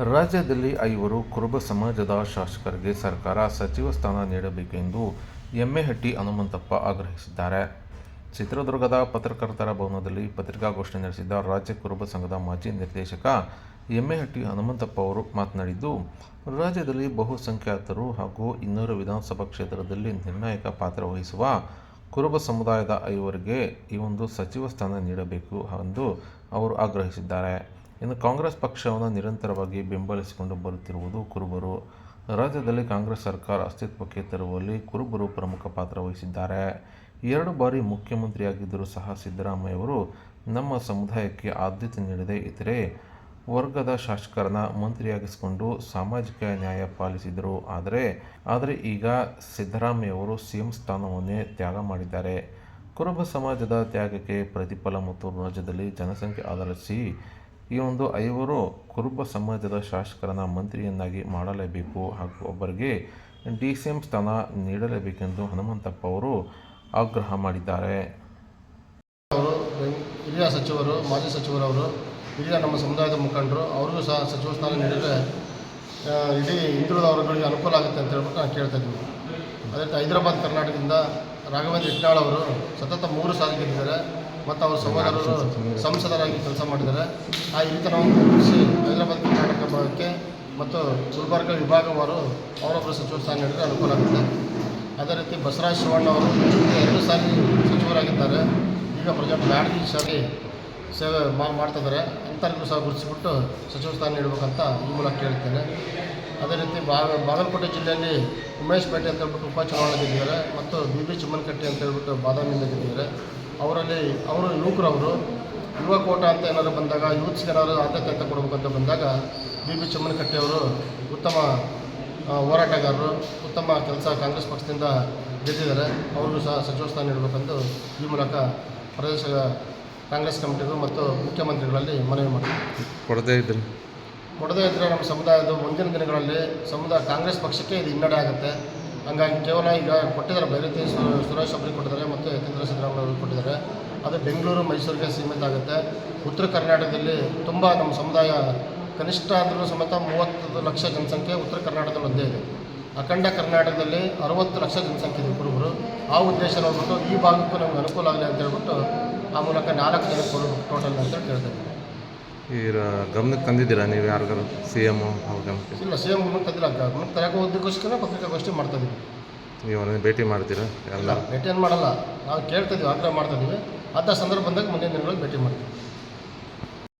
ರಾಜ್ಯದಲ್ಲಿ 5 ಕುರುಬ ಸಮಾಜದ ಶಾಸಕರಿಗೆ ಸರ್ಕಾರ ಸಚಿವ ಸ್ಥಾನ ನೀಡಬೇಕೆಂದು ಎಮ್ಮೆಹಟ್ಟಿ ಹನುಮಂತಪ್ಪ ಆಗ್ರಹಿಸಿದ್ದಾರೆ. ಚಿತ್ರದುರ್ಗದ ಪತ್ರಕರ್ತರ ಭವನದಲ್ಲಿ ಪತ್ರಿಕಾಗೋಷ್ಠಿ ನಡೆಸಿದ ರಾಜ್ಯ ಕುರುಬ ಸಂಘದ ಮಾಜಿ ನಿರ್ದೇಶಕ ಎಮ್ಮೆಹಟ್ಟಿ ಹನುಮಂತಪ್ಪ ಅವರು ಮಾತನಾಡಿದ್ದು, ರಾಜ್ಯದಲ್ಲಿ ಬಹುಸಂಖ್ಯಾತರು ಹಾಗೂ 200 ವಿಧಾನಸಭಾ ಕ್ಷೇತ್ರದಲ್ಲಿ ನಿರ್ಣಾಯಕ ಪಾತ್ರ ವಹಿಸುವ ಕುರುಬ ಸಮುದಾಯದ 5 ಈ ಒಂದು ಸಚಿವ ಸ್ಥಾನ ನೀಡಬೇಕು ಎಂದು ಅವರು ಆಗ್ರಹಿಸಿದ್ದಾರೆ. ಇನ್ನು ಕಾಂಗ್ರೆಸ್ ಪಕ್ಷವನ್ನು ನಿರಂತರವಾಗಿ ಬೆಂಬಲಿಸಿಕೊಂಡು ಬರುತ್ತಿರುವುದು ಕುರುಬರು. ರಾಜ್ಯದಲ್ಲಿ ಕಾಂಗ್ರೆಸ್ ಸರ್ಕಾರ ಅಸ್ತಿತ್ವಕ್ಕೆ ತರುವಲ್ಲಿ ಕುರುಬರು ಪ್ರಮುಖ ಪಾತ್ರ ವಹಿಸಿದ್ದಾರೆ. 2 ಬಾರಿ ಮುಖ್ಯಮಂತ್ರಿಯಾಗಿದ್ದರೂ ಸಹ ಸಿದ್ದರಾಮಯ್ಯವರು ನಮ್ಮ ಸಮುದಾಯಕ್ಕೆ ಆದ್ಯತೆ ನೀಡದೆ ಇತರೆ ವರ್ಗದ ಶಾಸಕರನ್ನ ಮಂತ್ರಿಯಾಗಿಸಿಕೊಂಡು ಸಾಮಾಜಿಕ ನ್ಯಾಯ ಪಾಲಿಸಿದರು. ಆದರೆ ಈಗ ಸಿದ್ದರಾಮಯ್ಯವರು ಸಿಎಂ ಸ್ಥಾನವನ್ನೇ ತ್ಯಾಗ ಮಾಡಿದ್ದಾರೆ. ಕುರುಬ ಸಮಾಜದ ತ್ಯಾಗಕ್ಕೆ ಪ್ರತಿಫಲ ಮತ್ತು ರಾಜ್ಯದಲ್ಲಿ ಜನಸಂಖ್ಯೆ ಆಧರಿಸಿ ಈ ಒಂದು 5 ಕುರುಬ ಸಮಾಜದ ಶಾಸಕರನ್ನ ಮಂತ್ರಿಯನ್ನಾಗಿ ಮಾಡಲೇಬೇಕು ಹಾಗೂ ಒಬ್ಬರಿಗೆ ಡಿಸಿಎಂ ಸ್ಥಾನ ನೀಡಲೇಬೇಕೆಂದು ಹನುಮಂತಪ್ಪ ಅವರು ಆಗ್ರಹ ಮಾಡಿದ್ದಾರೆ. ಹಿರಿಯ ಸಚಿವರು, ಮಾಜಿ ಸಚಿವರವರು, ಹಿರಿಯ ನಮ್ಮ ಸಮುದಾಯದ ಮುಖಂಡರು ಅವ್ರಿಗೂ ಸಹ ಸಚಿವ ಸ್ಥಾನ ನೀಡಿದರೆ ಇಡೀ ಹಿಂದುಳಿದ ವರ್ಗಗಳಿಗೆ ಅನುಕೂಲ ಆಗುತ್ತೆ ಅಂತ ಹೇಳ್ಬಿಟ್ಟು ನಾನು ಕೇಳ್ತಾ ಇದ್ದೀವಿ. ಅದೇ ರೀತಿ ಹೈದರಾಬಾದ್ ಕರ್ನಾಟಕದಿಂದ ರಾಘವೇಂದ್ರ ಹಿಟ್ನಾಳ್ ಅವರು ಸತತ 3 ಸಾರಿ ಗೆದ್ದಿದ್ದಾರೆ ಮತ್ತು ಅವರ ಸಹೋದರರು ಸಂಸದರಾಗಿ ಕೆಲಸ ಮಾಡಿದ್ದಾರೆ. ಆ ಹಿರಿತನವನ್ನು ಗುರುತಿಸಿ ಹೈದರಾಬಾದ್ ಕರ್ನಾಟಕ ಭಾಗಕ್ಕೆ ಮತ್ತು ಗುಲ್ಬರ್ಗ ವಿಭಾಗವಾರು ಅವರೊಬ್ಬರು ಸಚಿವ ಸ್ಥಾನ ನೀಡಿದರೆ ಅನುಕೂಲ ಆಗುತ್ತೆ. ಅದೇ ರೀತಿ ಬಸವರಾಜ ಶಿವಣ್ಣ ಅವರು 2 ಸಾರಿ ಸಚಿವರಾಗಿದ್ದಾರೆ. ಈಗ ಪ್ರೆಸೆಂಟ್ ಬ್ಯಾಡಗಿ ಸಾರಿ ಸೇವೆ ಮಾಡ್ತಿದ್ದಾರೆ. ಅಂಥವ್ರಿಗೂ ಸಹ ಗುರುತಿಸಿಬಿಟ್ಟು ಸಚಿವ ಸ್ಥಾನ ನೀಡಬೇಕಂತ ಈ ಮೂಲಕ ಕೇಳ್ತೇನೆ. ಅದೇ ರೀತಿ ಬಾಗಲಕೋಟೆ ಜಿಲ್ಲೆಯಲ್ಲಿ ಉಮೇಶ್ ಪೇಟೆ ಅಂತ ಹೇಳ್ಬಿಟ್ಟು ಉಪಚುನಾವಣೆ ಗೆದ್ದಿದ್ದಾರೆ ಮತ್ತು ಬಿ ಚಿಮ್ಮನಕಟ್ಟೆ ಅಂತ ಹೇಳ್ಬಿಟ್ಟು ಬಾದಾಮಿಯಿಂದ ಗೆದ್ದಿದ್ದಾರೆ. ಅವರು ಯುವಕರವರು ಯುವ ಕೋಟ ಅಂತ ಏನಾದರೂ ಬಂದಾಗ ಯೂತ್ಸ್ಗೆ ಏನಾದರೂ ಆದ್ಯತೆ ಅಂತ ಕೊಡಬೇಕಂತ ಬಂದಾಗ ಬಿ ಚಿಮ್ಮನಕಟ್ಟೆಯವರು ಉತ್ತಮ ಹೋರಾಟಗಾರರು, ಉತ್ತಮ ಕೆಲಸ ಕಾಂಗ್ರೆಸ್ ಪಕ್ಷದಿಂದ ಗೆದ್ದಿದ್ದಾರೆ. ಅವ್ರಿಗೂ ಸಹ ಸಚಿವ ಸ್ಥಾನ ನೀಡಬೇಕೆಂದು ಈ ಮೂಲಕ ಪ್ರದೇಶ ಕಾಂಗ್ರೆಸ್ ಕಮಿಟಿಗೂ ಮತ್ತು ಮುಖ್ಯಮಂತ್ರಿಗಳಲ್ಲಿ ಮನವಿ ಮಾಡ್ತೀವಿ. ಕೊಡದೇ ಇದ್ದರೆ ನಮ್ಮ ಸಮುದಾಯದ ಮುಂದಿನ ದಿನಗಳಲ್ಲಿ ಕಾಂಗ್ರೆಸ್ ಪಕ್ಷಕ್ಕೆ ಇದು ಹಿನ್ನಡೆ ಆಗುತ್ತೆ. ಹಂಗಾಗಿ ಕೇವಲ ಈಗ ಕೊಟ್ಟಿದ್ದಾರೆ, ಬೈರತಿ ಸುರೇಶ್ ಅವರಿಗೆ ಕೊಟ್ಟಿದ್ದಾರೆ ಮತ್ತು ಯತೀಂದ್ರ ಸಿದ್ದರಾಮಯ್ಯ ಅವರಿಗೆ ಕೊಟ್ಟಿದ್ದಾರೆ. ಅದು ಬೆಂಗಳೂರು, ಮೈಸೂರಿಗೆ ಸೀಮಿತ ಆಗುತ್ತೆ. ಉತ್ತರ ಕರ್ನಾಟಕದಲ್ಲಿ ತುಂಬ ನಮ್ಮ ಸಮುದಾಯ ಕನಿಷ್ಠ ಅಂದರೂ ಸಮೇತ 30 ಲಕ್ಷ ಜನಸಂಖ್ಯೆ ಉತ್ತರ ಕರ್ನಾಟಕದಲ್ಲಿ ಒಂದೇ ಇದೆ. ಅಖಂಡ ಕರ್ನಾಟಕದಲ್ಲಿ 60 ಲಕ್ಷ ಜನಸಂಖ್ಯೆ ಇದೆ ಕುರುಬರು. ಆ ಉದ್ದೇಶ ನೋಡ್ಬಿಟ್ಟು ಈ ಭಾಗಕ್ಕೂ ನಮ್ಗೆ ಅನುಕೂಲ ಆಗಲಿ ಅಂತ ಹೇಳ್ಬಿಟ್ಟು ಆ ಮೂಲಕ 4 ಜನಕ್ಕೆ ಕೊಡಬೇಕು ಟೋಟಲ್ ಅಂತೇಳಿ ಕೇಳ್ತೇವೆ. ಈಗ ಗಮನಕ್ಕೆ ತಂದಿದ್ದೀರಾ ನೀವು ಯಾರಿಗಾರು CM ಅವ್ರ ಗಮನಕ್ಕೆ? ಇಲ್ಲ, CM ಗಮನಕ್ಕೆ ತಂದಿಲ್ಲ. ಗಮನಕ್ಕೆ ತರಕ್ಕೆ ಹೋಗೋದಕ್ಕೋಸ್ಕರ ಪತ್ರಿಕಾಗೋಷ್ಠಿ ಮಾಡ್ತಾಯಿದ್ದೀವಿ. ನೀವು ಭೇಟಿ ಮಾಡ್ತೀರಾ? ಭೇಟಿ ಏನು ಮಾಡಲ್ಲ, ನಾವು ಕೇಳ್ತಾಯಿದ್ದೀವಿ, ಆಗ್ರಹ ಮಾಡ್ತಾಯಿದ್ದೀವಿ. ಅಂಥ ಸಂದರ್ಭ ಬಂದಾಗ ಮುಂದಿನ ದಿನಗಳಲ್ಲಿ ಭೇಟಿ ಮಾಡ್ತೀವಿ.